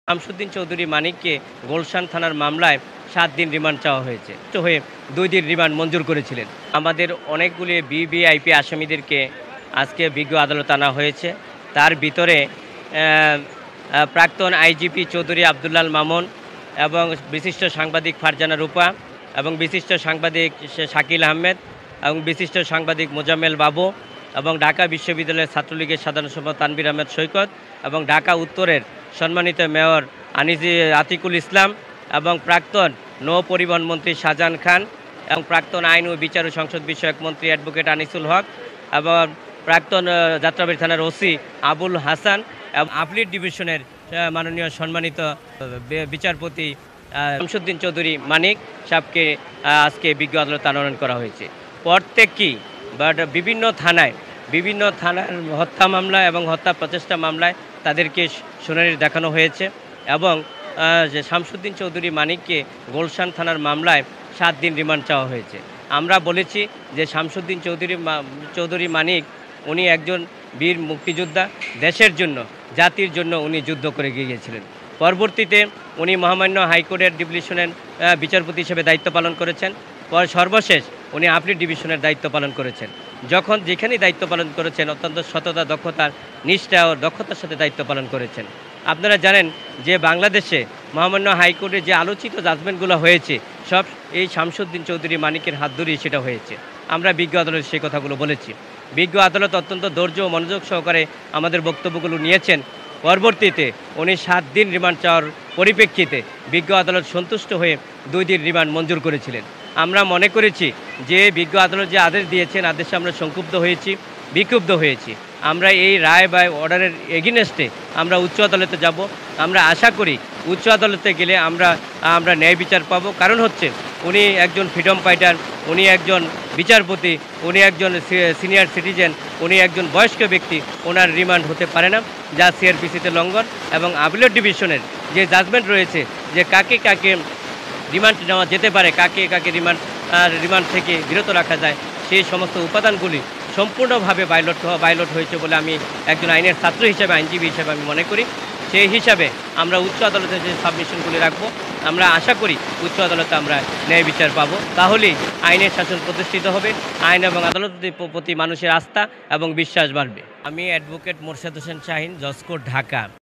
শামসুদ্দিন চৌধুরী মানিককে গুলশান থানার মামলায় ৭ দিন রিমান্ড চাওয়া হয়েছে। তো হয়ে ২ দিন রিমান্ড মঞ্জুর করেছিলেন। আমাদের অনেকগুলি ভিভিআইপি আসামিদেরকে আজকে বিজ্ঞ আদালতে আনা হয়েছে। তার ভিতরে প্রাক্তন আইজিপি চৌধুরী আবদুল্লাল মামুন এবং বিশিষ্ট সাংবাদিক ফারজানা রূপা এবং বিশিষ্ট সাংবাদিক শাকিল আহমেদ এবং বিশিষ্ট সাংবাদিক মোজাম্মেল বাবু এবং ঢাকা বিশ্ববিদ্যালয়ের ছাত্রলীগের সাধারণ সম্পাদক তানভীর আহমেদ সৈকত এবং ঢাকা উত্তরের সম্মানিত মেয়র আতিকুল ইসলাম এবং প্রাক্তন নৌ পরিবহন মন্ত্রী শাহজাহান খান এবং প্রাক্তন আইন ও বিচার ও সংসদ বিষয়ক মন্ত্রী অ্যাডভোকেট আনিসুল হক এবং প্রাক্তন যাত্রাবাড়ী থানার ওসি আবুল হাসান এবং আপিল ডিভিশনের মাননীয় সম্মানিত বিচারপতি শামসুদ্দিন চৌধুরী মানিক সাহেবকে আজকে বিজ্ঞ আদালতে আনয়ন করা হয়েছে। প্রত্যেককেই বিভিন্ন থানার হত্যা মামলা এবং হত্যা প্রচেষ্টা মামলায় তাদেরকে শুনানি দেখানো হয়েছে এবং যে শামসুদ্দিন চৌধুরী মানিককে গুলশান থানার মামলায় ৭ দিন রিমান্ড চাওয়া হয়েছে। আমরা বলেছি যে শামসুদ্দিন চৌধুরী মানিক উনি একজন বীর মুক্তিযোদ্ধা, দেশের জন্য জাতির জন্য উনি যুদ্ধ করে গিয়েছিলেন। পরবর্তীতে উনি মহামান্য হাইকোর্টের ডিভিশনের বিচারপতি হিসেবে দায়িত্ব পালন করেছেন। সর্বশেষ উনি আপিল ডিভিশনের দায়িত্ব পালন করেছেন। যেখানেই দায়িত্ব পালন করেছেন অত্যন্ত সততা, দক্ষতার নিষ্ঠা ও দক্ষতার সাথে দায়িত্ব পালন করেছেন। আপনারা জানেন যে বাংলাদেশে মহামান্য হাইকোর্টে যে আলোচিত জাজমেন্টগুলো হয়েছে সব এই শামসুদ্দিন চৌধুরী মানিকের হাত ধরেই সেটা হয়েছে। আমরা বিজ্ঞ আদালতে সেই কথাগুলো বলেছি। বিজ্ঞ আদালত অত্যন্ত ধৈর্য ও মনোযোগ সহকারে আমাদের বক্তব্যগুলো নিয়েছেন। পরবর্তীতে উনি ৭ দিন রিমান্ড চাওয়ার পরিপ্রেক্ষিতে বিজ্ঞ আদালত সন্তুষ্ট হয়ে ২ দিন রিমান্ড মঞ্জুর করেছিলেন। আমরা মনে করেছি যে বিজ্ঞ আদালত যে আদেশ দিয়েছেন আদেশে আমরা বিক্ষুব্ধ হয়েছি। আমরা এই রায় বা অর্ডারের এগেইনস্টে আমরা উচ্চ আদালতে যাব। আমরা আশা করি উচ্চ আদালতে গেলে আমরা ন্যায় বিচার পাব। কারণ হচ্ছে উনি একজন ফ্রিডম ফাইটার, উনি একজন বিচারপতি, উনি একজন সিনিয়র সিটিজেন, উনি একজন বয়স্ক ব্যক্তি, ওনার রিমান্ড হতে পারে না, যা সিআরপিসিতে লঙ্ঘন। এবং আপিল ডিভিশনের যে জাজমেন্ট রয়েছে যে কাকে রিমান্ড নেওয়া যেতে পারে, কাকে রিমান্ড থেকে বিরত রাখা যায়, সেই সমস্ত উপাদানগুলি সম্পূর্ণভাবে বাইলট হয়েছে বলে আমি একজন আইনের ছাত্র হিসেবে, আইনজীবী হিসেবে আমি মনে করি। সেই হিসাবে আমরা উচ্চ আদালতে যে সাবমিশনগুলি রাখবো, আমরা আশা করি উচ্চ আদালতে আমরা ন্যায় বিচার পাবো। তাহলেই আইনের শাসন প্রতিষ্ঠিত হবে, আইন এবং আদালতের প্রতি মানুষের আস্থা এবং বিশ্বাস বাড়বে। আমি অ্যাডভোকেট মোরশেদ হোসেন শাহিন, জজ কোর্ট, ঢাকা।